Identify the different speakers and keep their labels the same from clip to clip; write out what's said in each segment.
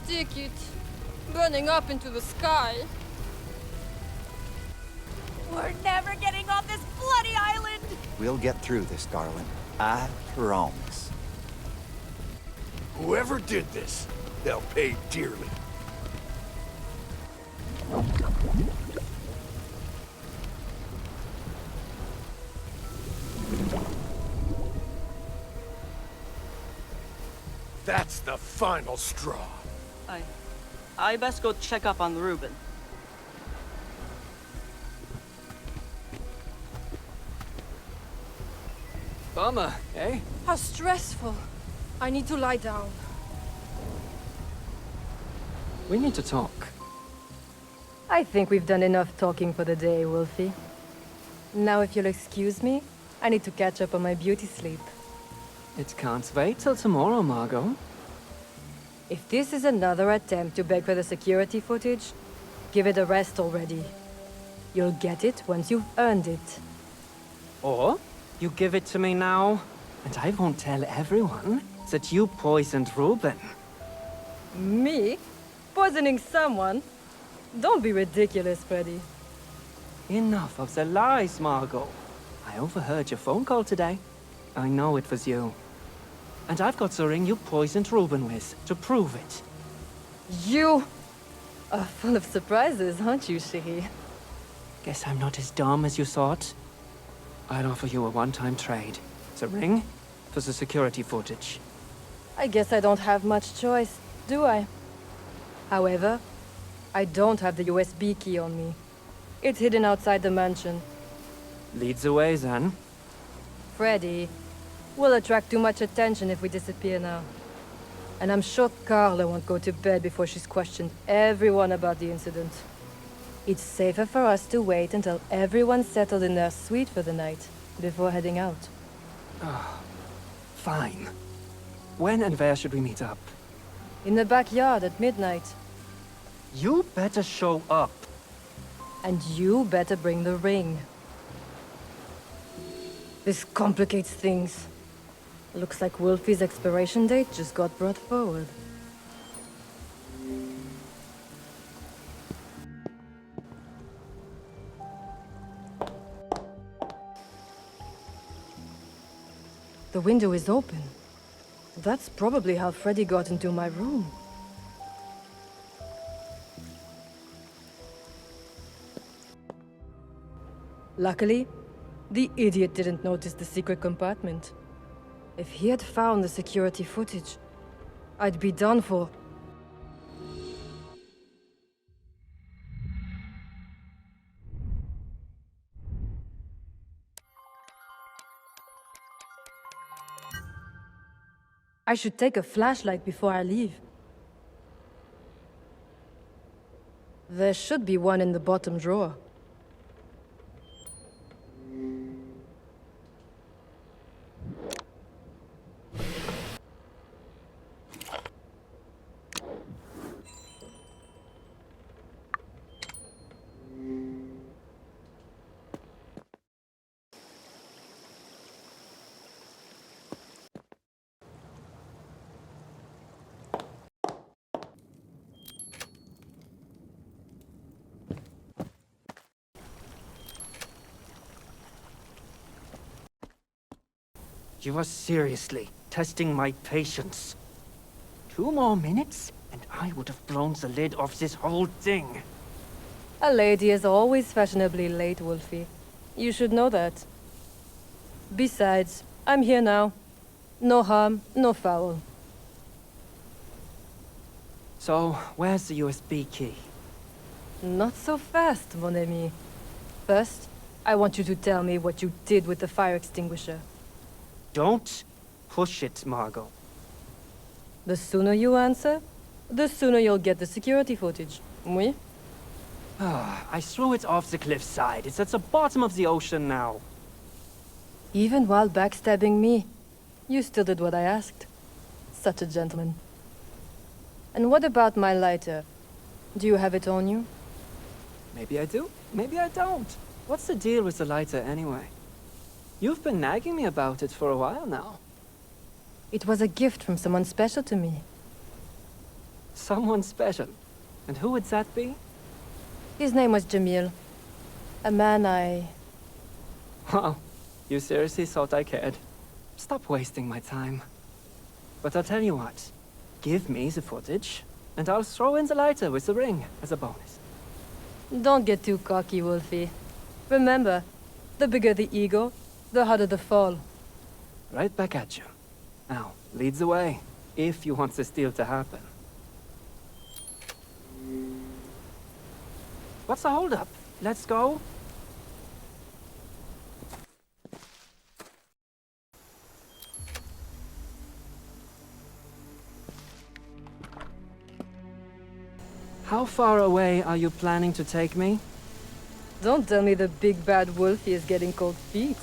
Speaker 1: stick it. Burning up into the sky.
Speaker 2: We're never getting off this bloody island!
Speaker 3: We'll get through this, darling. I promise.
Speaker 4: Whoever did this, they'll pay dearly. That's the final straw.
Speaker 5: I best go check up on Reuben.
Speaker 6: Bummer, eh?
Speaker 1: How stressful. I need to lie down.
Speaker 6: We need to talk.
Speaker 7: I think we've done enough talking for the day, Wolfie. Now if you'll excuse me, I need to catch up on my beauty sleep.
Speaker 6: It can't wait till tomorrow, Margot.
Speaker 7: If this is another attempt to beg for the security footage, give it a rest already. You'll get it once you've earned it.
Speaker 6: Or, you give it to me now, and I won't tell everyone that you poisoned Reuben.
Speaker 7: Me? Poisoning someone? Don't be ridiculous, Freddy.
Speaker 6: Enough of the lies, Margot. I overheard your phone call today. I know it was you. And I've got the ring you poisoned Reuben with, to prove it.
Speaker 7: You are full of surprises, aren't you, Shiggy?
Speaker 6: Guess I'm not as dumb as you thought. I'd offer you a one-time trade. The ring for the security footage.
Speaker 7: I guess I don't have much choice, do I? However, I don't have the USB key on me. It's hidden outside the mansion.
Speaker 6: Lead the way, then.
Speaker 7: Freddy, we'll attract too much attention if we disappear now. And I'm sure Carla won't go to bed before she's questioned everyone about the incident. It's safer for us to wait until everyone's settled in their suite for the night, before heading out.
Speaker 6: Fine. When and where should we meet up?
Speaker 7: In the backyard at midnight.
Speaker 6: You better show up.
Speaker 7: And you better bring the ring. This complicates things. Looks like Wolfie's expiration date just got brought forward. The window is open. That's probably how Freddy got into my room. Luckily, the idiot didn't notice the secret compartment. If he had found the security footage, I'd be done for. I should take a flashlight before I leave. There should be one in the bottom drawer.
Speaker 6: You are seriously testing my patience. 2 more minutes, and I would have blown the lid off this whole thing.
Speaker 7: A lady is always fashionably late, Wolfie. You should know that. Besides, I'm here now. No harm, no foul.
Speaker 6: So, where's the USB key?
Speaker 7: Not so fast, mon ami. First, I want you to tell me what you did with the fire extinguisher.
Speaker 6: Don't push it, Margot.
Speaker 7: The sooner you answer, the sooner you'll get the security footage. Oui?
Speaker 6: I threw it off the cliffside. It's at the bottom of the ocean now.
Speaker 7: Even while backstabbing me, you still did what I asked. Such a gentleman. And what about my lighter? Do you have it on you?
Speaker 6: Maybe I do, maybe I don't. What's the deal with the lighter anyway? You've been nagging me about it for a while now.
Speaker 7: It was a gift from someone special to me.
Speaker 6: Someone special. And who would that be?
Speaker 7: His name was Jamil. A man I...
Speaker 6: Wow, you seriously thought I cared? Stop wasting my time. But I'll tell you what. Give me the footage, and I'll throw in the lighter with the ring as a bonus.
Speaker 7: Don't get too cocky, Wolfie. Remember, the bigger the ego, the harder the fall.
Speaker 6: Right back at you. Now, lead the way, if you want this deal to happen. What's the holdup? Let's go. How far away are you planning to take me?
Speaker 7: Don't tell me the big bad Wolfie is getting cold feet.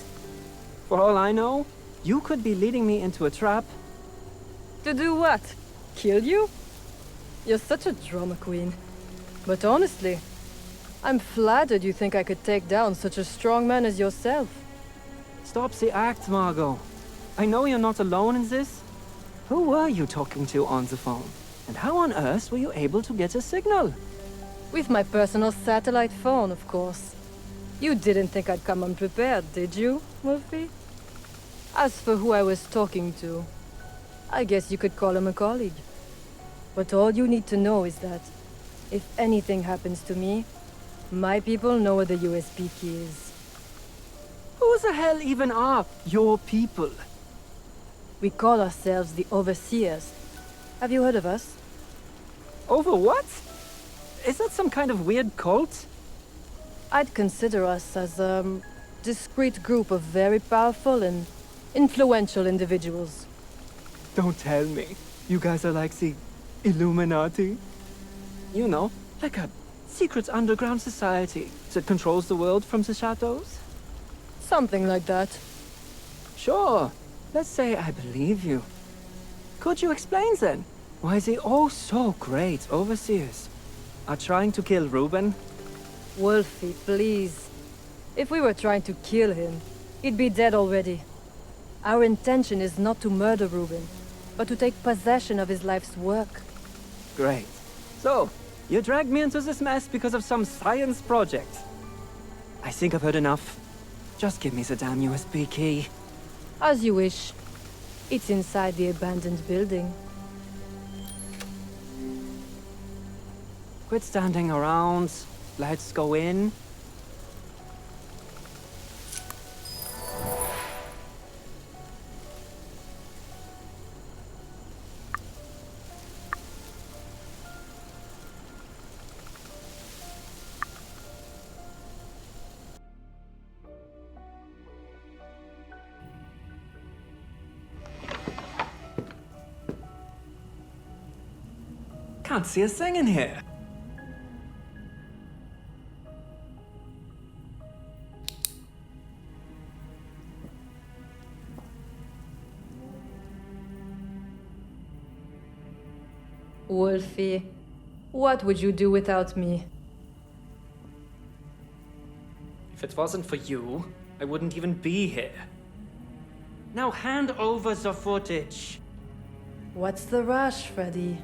Speaker 6: For all I know, you could be leading me into a trap.
Speaker 7: To do what? Kill you? You're such a drama queen. But honestly, I'm flattered you think I could take down such a strong man as yourself.
Speaker 6: Stop the act, Margot. I know you're not alone in this. Who were you talking to on the phone? And how on earth were you able to get a signal?
Speaker 7: With my personal satellite phone, of course. You didn't think I'd come unprepared, did you, Wolfie? As for who I was talking to, I guess you could call him a colleague. But all you need to know is that if anything happens to me, my people know where the USB key is.
Speaker 6: Who the hell even are your people?
Speaker 7: We call ourselves the Overseers. Have you heard of us?
Speaker 6: Over what? Is that some kind of weird cult?
Speaker 7: I'd consider us as a discreet group of very powerful and influential individuals.
Speaker 6: Don't tell me. You guys are like the Illuminati? You know, like a secret underground society that controls the world from the shadows?
Speaker 7: Something like that.
Speaker 6: Sure. Let's say I believe you. Could you explain then why the oh so great Overseers are trying to kill Reuben?
Speaker 7: Wolfie, please. If we were trying to kill him, he'd be dead already. Our intention is not to murder Reuben, but to take possession of his life's work.
Speaker 6: Great. So, you dragged me into this mess because of some science project. I think I've heard enough. Just give me the damn USB key.
Speaker 7: As you wish. It's inside the abandoned building.
Speaker 6: Quit standing around. Let's go in. Can't see a thing in here.
Speaker 7: Wolfie, what would you do without me?
Speaker 6: If it wasn't for you, I wouldn't even be here. Now hand over the footage.
Speaker 7: What's the rush, Freddy?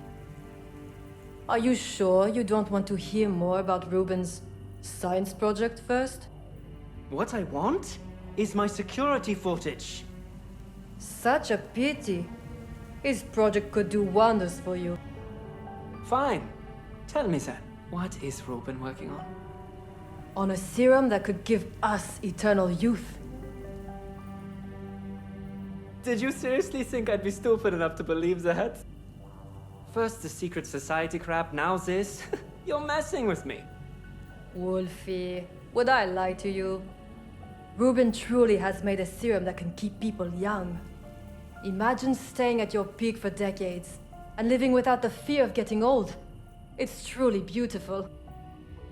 Speaker 7: Are you sure you don't want to hear more about Reuben's science project first?
Speaker 6: What I want is my security footage.
Speaker 7: Such a pity. His project could do wonders for you.
Speaker 6: Fine. Tell me then, what is Reuben working on?
Speaker 7: On a serum that could give us eternal youth.
Speaker 6: Did you seriously think I'd be stupid enough to believe that? First the secret society crap, now this? You're messing with me.
Speaker 7: Wolfie, would I lie to you? Reuben truly has made a serum that can keep people young. Imagine staying at your peak for decades and living without the fear of getting old. It's truly beautiful.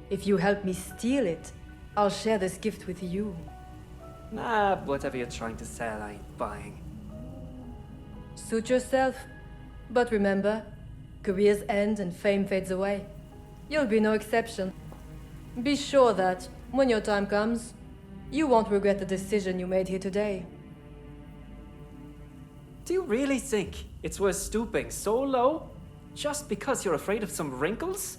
Speaker 7: If you help me steal it, I'll share this gift with you.
Speaker 6: Nah, whatever you're trying to sell, I ain't buying.
Speaker 7: Suit yourself. But remember, careers end and fame fades away. You'll be no exception. Be sure that, when your time comes, you won't regret the decision you made here today.
Speaker 6: Do you really think it's worth stooping so low Just because you're afraid of some wrinkles?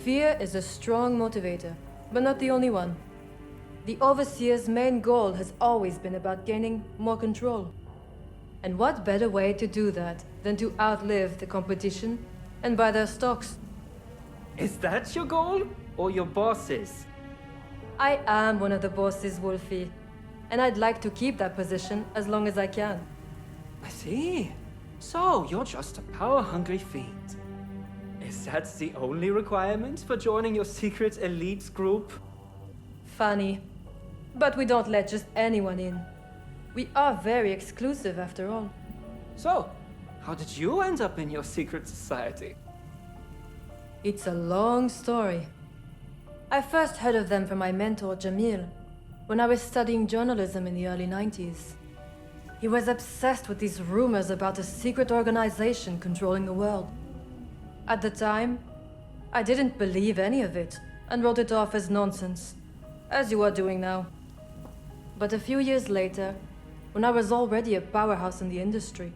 Speaker 7: Fear is a strong motivator, but not the only one. The Overseer's main goal has always been about gaining more control. And what better way to do that than to outlive the competition and buy their stocks?
Speaker 6: Is that your goal? Or your boss's?
Speaker 7: I am one of the bosses, Wolfie, and I'd like to keep that position as long as I can.
Speaker 6: I see. So, you're just a power-hungry fiend. Is that the only requirement for joining your secret elites group?
Speaker 7: Funny. But we don't let just anyone in. We are very exclusive after all.
Speaker 6: So, how did you end up in your secret society?
Speaker 7: It's a long story. I first heard of them from my mentor, Jamil, when I was studying journalism in the early 90s. He was obsessed with these rumors about a secret organization controlling the world. At the time, I didn't believe any of it and wrote it off as nonsense, as you are doing now. But a few years later, when I was already a powerhouse in the industry,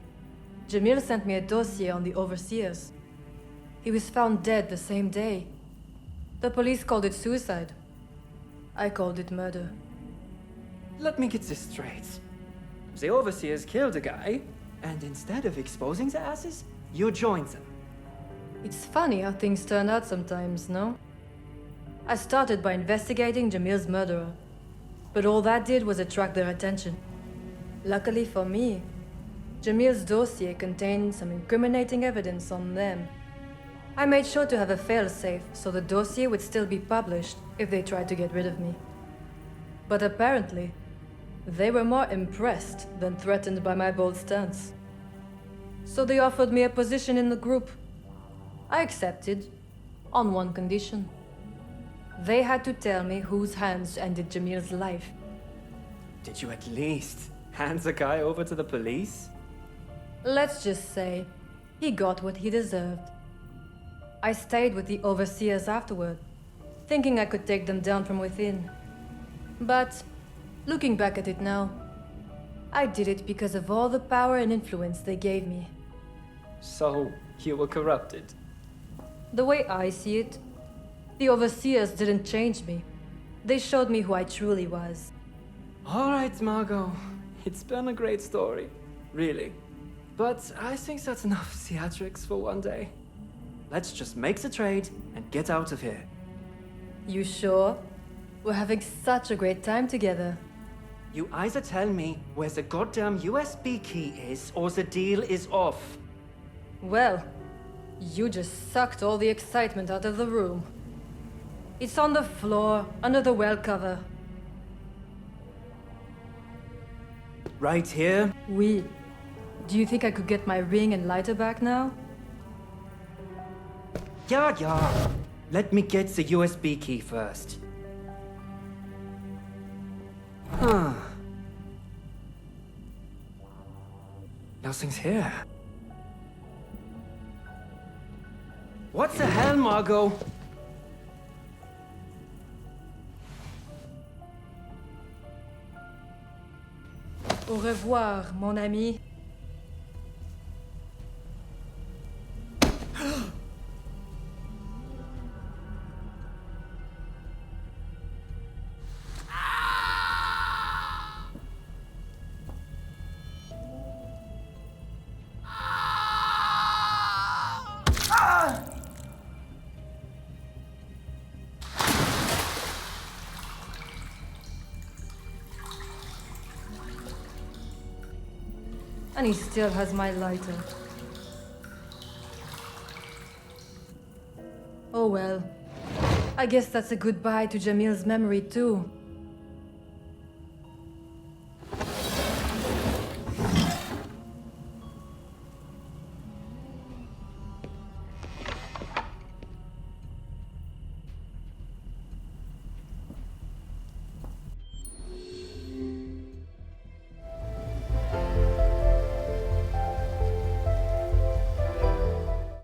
Speaker 7: Jamil sent me a dossier on the Overseers. He was found dead the same day. The police called it suicide. I called it murder.
Speaker 6: Let me get this straight. The Overseers killed a guy, and instead of exposing the asses, you joined them.
Speaker 7: It's funny how things turn out sometimes, no? I started by investigating Jamil's murderer, but all that did was attract their attention. Luckily for me, Jamil's dossier contained some incriminating evidence on them. I made sure to have a failsafe so the dossier would still be published if they tried to get rid of me. But apparently, they were more impressed than threatened by my bold stance. So they offered me a position in the group. I accepted, on one condition. They had to tell me whose hands ended Jamil's life.
Speaker 6: Did you at least hand the guy over to the police?
Speaker 7: Let's just say, he got what he deserved. I stayed with the Overseers afterward, thinking I could take them down from within. But, looking back at it now, I did it because of all the power and influence they gave me.
Speaker 6: So, you were corrupted.
Speaker 7: The way I see it, the Overseers didn't change me. They showed me who I truly was.
Speaker 6: Alright, Margot. It's been a great story. Really. But I think that's enough theatrics for one day. Let's just make the trade and get out of here.
Speaker 7: You sure? We're having such a great time together.
Speaker 6: You either tell me where the goddamn USB key is, or the deal is off.
Speaker 7: Well, you just sucked all the excitement out of the room. It's on the floor, under the well cover.
Speaker 6: Right here?
Speaker 7: Oui. Do you think I could get my ring and lighter back now?
Speaker 6: Yeah. Let me get the USB key first. Nothing's here. What the hell, Margot?
Speaker 7: Au revoir, mon ami. And he still has my lighter. Oh well. I guess that's a goodbye to Jamil's memory too.